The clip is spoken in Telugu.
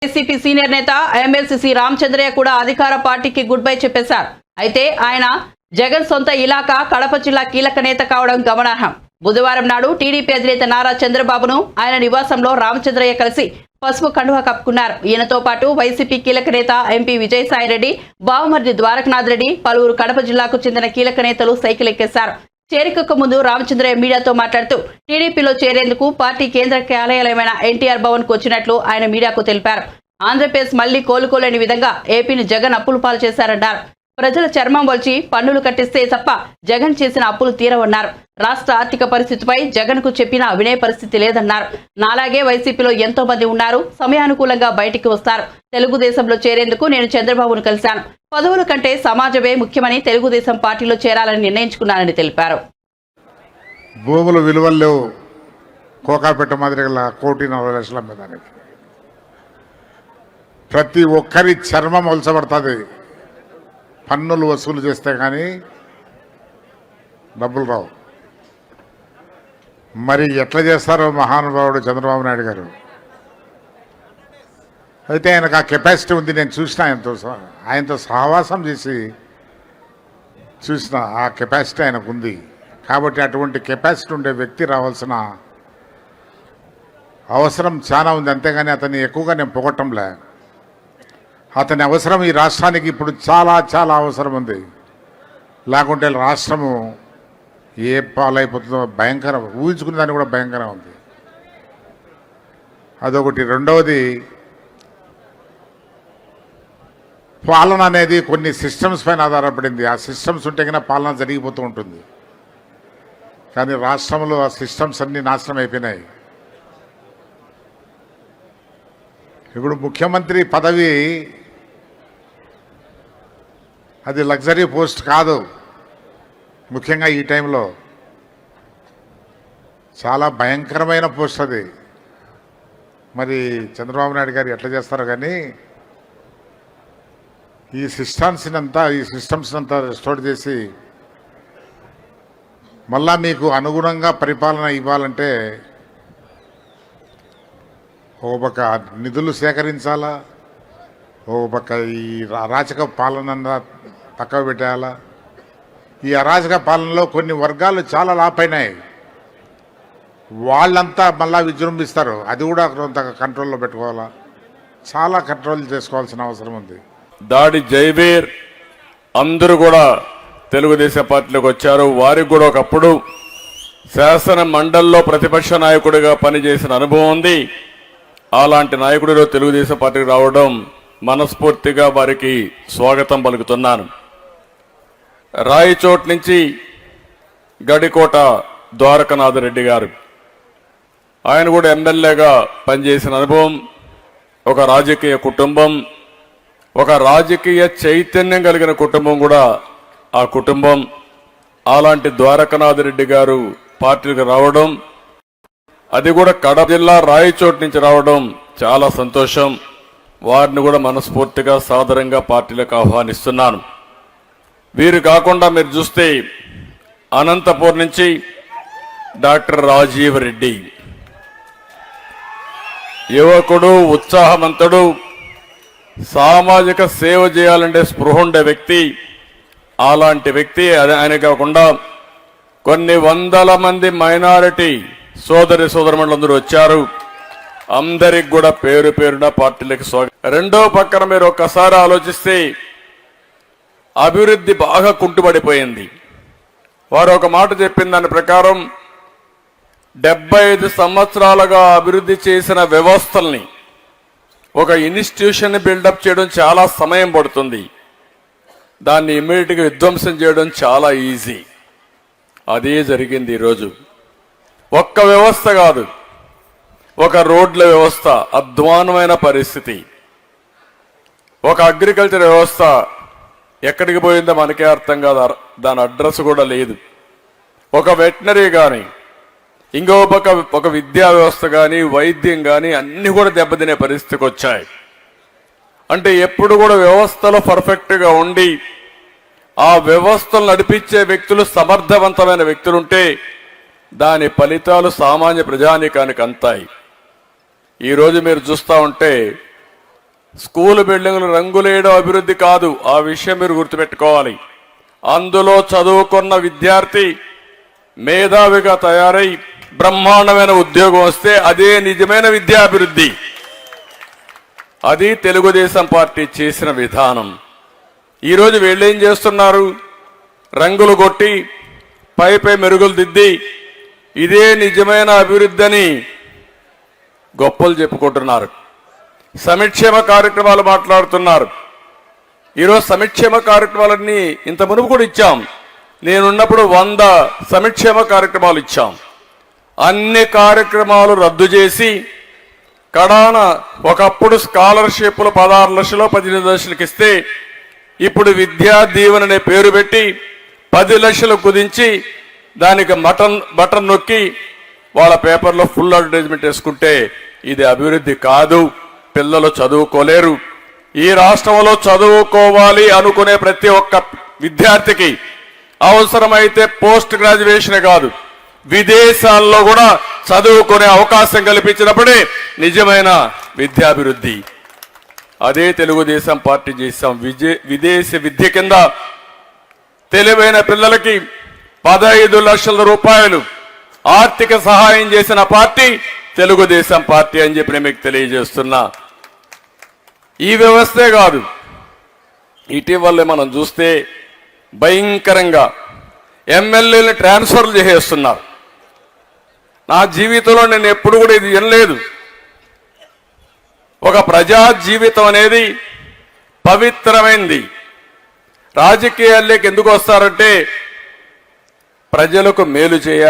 వైసీపీ సీనియర్ నేత ఎమ్మెల్సీ రామచంద్రయ్య కూడా అధికార పార్టీకి గుడ్ బై చెప్పేశారు. అయితే ఆయన జగన్ సొంత ఇలాకా కడప జిల్లా కీలక నేత కావడం గమనార్హం. బుధవారం నాడు టీడీపీ అధినేత నారా చంద్రబాబును ఆయన నివాసంలో రామచంద్రయ్య కలిసి పసుపు కండువా కప్పుకున్నారు. ఈయనతో పాటు వైసీపీ కీలక నేత ఎంపీ విజయసాయిరెడ్డి, బావమర్ది ద్వారకనాథ్ రెడ్డి, పలువురు కడప జిల్లాకు చెందిన కీలక నేతలు సైకిల్ ఎక్కేశారు. చేరికకు ముందు రామచంద్రయ్య మీడియాతో మాట్లాడుతూ టీడీపీలో చేరేందుకు పార్టీ కేంద్ర కార్యాలయమైన ఎన్టీఆర్ భవన్ కు వచ్చినట్లు ఆయన మీడియాకు తెలిపారు. ఆంధ్రప్రదేశ్ మళ్లీ కోలుకోలేని విధంగా ఏపీని జగన్ అప్పులు పాలు చేశారన్నారు. ప్రజల చర్మం వల్చి పన్నులు కట్టిస్తే తప్ప జగన్ చేసిన అప్పులు తీరవన్నారు. రాష్ట్ర ఆర్థిక పరిస్థితిపై జగన్ కు చెప్పినా వినే పరిస్థితి లేదన్నారు. నాలాగే వైసీపీలో ఎంతో మంది ఉన్నారు, సమయానుకూలంగా బయటికి వస్తారు. తెలుగుదేశంలో చేరేందుకు నేను చంద్రబాబును కలిశాను. పదవుల కంటే సమాజమే ముఖ్యమని తెలుగుదేశం పార్టీలో చేరాలని నిర్ణయించుకున్నానని తెలిపారు. భూముల విలువలు లేవు, కోకాపేట మాదిరిగా 1,40,00,000 అమ్మేదానికి. ప్రతి ఒక్కరి చర్మం ఒలచబడుతుంది. పన్నులు వసూలు చేస్తే కానీ డబ్బులు రావు. మరి ఎట్లా చేస్తారో మహానుభావుడు చంద్రబాబు నాయుడు గారు. అయితే ఆయనకు ఆ కెపాసిటీ ఉంది. నేను చూసిన ఆయనతో సహవాసం చేసి చూసిన ఆ కెపాసిటీ ఆయనకు ఉంది. కాబట్టి అటువంటి కెపాసిటీ ఉండే వ్యక్తి రావాల్సిన అవసరం చాలా ఉంది. అంతేగాని అతన్ని ఎక్కువగా నేను పొగట్టంలే. అతని అవసరం ఈ రాష్ట్రానికి ఇప్పుడు చాలా చాలా అవసరం ఉంది. లేకుంటే రాష్ట్రము ఏ పాలైపోతుందో భయంకరం, ఊహించుకునే దాన్ని కూడా భయంకరం ఉంది. అదొకటి. రెండవది, పాలన అనేది కొన్ని సిస్టమ్స్ పైన ఆధారపడింది. ఆ సిస్టమ్స్ ఉంటే కన్నా పాలన జరిగిపోతూ ఉంటుంది. కానీ రాష్ట్రంలో ఆ సిస్టమ్స్ అన్నీ నాశనం అయిపోయినాయి. ఇప్పుడు ముఖ్యమంత్రి పదవి అది లగ్జరీ పోస్ట్ కాదు. ముఖ్యంగా ఈ టైంలో చాలా భయంకరమైన పోస్ట్ అది. మరి చంద్రబాబు నాయుడు గారు ఎట్లా చేస్తారో కానీ ఈ సిస్టమ్స్ అంతా రెస్టోర్ చేసి మళ్ళా మీకు అనుగుణంగా పరిపాలన ఇవ్వాలంటే ఓ పక్క నిధులు సేకరించాలా, ఓ పక్క ఈ అరాచక పాలన పక్కన పెట్టేయాలా. ఈ అరాచక పాలనలో కొన్ని వర్గాలు చాలా లాపైనాయి. వాళ్ళంతా మళ్ళా విజృంభిస్తారు. అది కూడా కొంత కంట్రోల్లో పెట్టుకోవాలా. చాలా కంట్రోల్ చేసుకోవాల్సిన అవసరం ఉంది. దాడి జైవీర్ అందరూ కూడా తెలుగుదేశం పార్టీలోకి వచ్చారు. వారికి కూడా ఒకప్పుడు శాసన మండలిలో ప్రతిపక్ష నాయకుడిగా పనిచేసిన అనుభవం ఉంది. అలాంటి నాయకుడిలో తెలుగుదేశం పార్టీకి రావడం మనస్ఫూర్తిగా వారికి స్వాగతం పలుకుతున్నాను. రాయచోట్ నుంచి గడికోట ద్వారకనాథ్ రెడ్డి గారు, ఆయన కూడా ఎమ్మెల్యేగా పనిచేసిన అనుభవం, ఒక రాజకీయ కుటుంబం, ఒక రాజకీయ చైతన్యం కలిగిన కుటుంబం కూడా ఆ కుటుంబం. అలాంటి ద్వారకనాథ్ రెడ్డి గారు పార్టీకి రావడం, అది కూడా కడప జిల్లా రాయచోట్ నుంచి రావడం చాలా సంతోషం. వారిని కూడా మనస్ఫూర్తిగా సాదరంగా పార్టీలకు ఆహ్వానిస్తున్నాను. వీరు కాకుండా మీరు చూస్తే అనంతపూర్ నుంచి డాక్టర్ రాజీవ్ రెడ్డి, యువకుడు, ఉత్సాహవంతుడు, సామాజిక సేవ చేయాలంటే స్పృహ ఉండే వ్యక్తి. అలాంటి వ్యక్తి ఆయన కాకుండా కొన్ని వందల మంది మైనారిటీ సోదరిమణులందరూ వచ్చారు. అందరికి కూడా పేరు పేరున పార్టీలకు స్వాగతం. రెండో పక్కన మీరు ఒక్కసారి ఆలోచిస్తే అభివృద్ధి బాగా కుంటుపడిపోయింది. వారు ఒక మాట చెప్పిన దాని ప్రకారం 75 సంవత్సరాలుగా అభివృద్ధి చేసిన వ్యవస్థల్ని, ఒక ఇన్స్టిట్యూషన్ బిల్డప్ చేయడం చాలా సమయం పడుతుంది. దాన్ని ఇమ్మీడియట్గా విధ్వంసం చేయడం చాలా ఈజీ. అదే జరిగింది ఈరోజు. ఒక్క వ్యవస్థ కాదు, ఒక రోడ్ల వ్యవస్థ అధ్వానమైన పరిస్థితి, ఒక అగ్రికల్చర్ వ్యవస్థ ఎక్కడికి పోయిందో మనకే అర్థం కాదు, దాని అడ్రస్ కూడా లేదు. ఒక వెటనరీ కానీ, ఇంకో పక్క ఒక విద్యా వ్యవస్థ కానీ, వైద్యం కానీ అన్ని కూడా దెబ్బతినే పరిస్థితికి వచ్చాయి. అంటే ఎప్పుడు కూడా వ్యవస్థలో పర్ఫెక్ట్గా ఉండి ఆ వ్యవస్థలు నడిపించే వ్యక్తులు సమర్థవంతమైన వ్యక్తులుంటే దాని ఫలితాలు సామాన్య ప్రజానీకానికి అంతాయి. ఈరోజు మీరు చూస్తూ ఉంటే స్కూల్ బిల్డింగులు రంగులేయడం అభివృద్ధి కాదు. ఆ విషయం మీరు గుర్తుపెట్టుకోవాలి. అందులో చదువుకున్న విద్యార్థి మేధావిగా తయారై బ్రహ్మాండమైన ఉద్యోగం వస్తే అదే నిజమైన విద్యాభివృద్ధి. అది తెలుగుదేశం పార్టీ చేసిన విధానం. ఈరోజు వీళ్ళేం చేస్తున్నారు? రంగులు కొట్టి పై మెరుగులు దిద్ది ఇదే నిజమైన అభివృద్ధి అని గొప్పలు చెప్పుకుంటున్నారు. సంక్షేమ కార్యక్రమాలు మాట్లాడుతున్నారు. ఈరోజు సంక్షేమ కార్యక్రమాలన్నీ ఇంత మునుపు కూడా ఇచ్చాం. నేనున్నప్పుడు 100 సంక్షేమ కార్యక్రమాలు ఇచ్చాం. అన్ని కార్యక్రమాలు రద్దు చేసి కడాన ఒకప్పుడు స్కాలర్షిప్లు 16 లక్షలు 18 లక్షలకు ఇస్తే ఇప్పుడు విద్యా దీవెన అనే పేరు పెట్టి 10 లక్షలు కుదించి దానికి బటన్ నొక్కి వాళ్ళ పేపర్లో ఫుల్ అడ్వర్టైజ్మెంట్ వేసుకుంటే ఇది అభివృద్ధి కాదు. పిల్లలు చదువుకోలేరు. ఈ రాష్ట్రంలో చదువుకోవాలి అనుకునే ప్రతి ఒక్క విద్యార్థికి అవసరమైతే పోస్ట్ గ్రాడ్యుయేషన్ కాదు, విదేశాల్లో కూడా చదువుకునే అవకాశం కల్పించినప్పుడే నిజమైన విద్యాభివృద్ధి. అదే తెలుగుదేశం పార్టీ చేశాం. విదేశీ విద్య కింద తెలివైన పిల్లలకి 15 లక్షల రూపాయలు ఆర్థిక సహాయం చేసిన పార్టీ తెలుగుదేశం పార్టీ అని చెప్పి నేను మీకు తెలియజేస్తున్నా. ఈ వ్యవస్థే కాదు, ఇటీవల మనం చూస్తే భయంకరంగా ఎమ్మెల్యేలు ట్రాన్స్ఫర్లు చేసేస్తున్నారు. నా జీవితంలో నేను ఎప్పుడు కూడా ఇది వినలేదు. ఒక ప్రజా జీవితం అనేది పవిత్రమైంది. రాజకీయాల్లోకి ఎందుకు వస్తారంటే ప్రజలకు మేలు చేయాలి.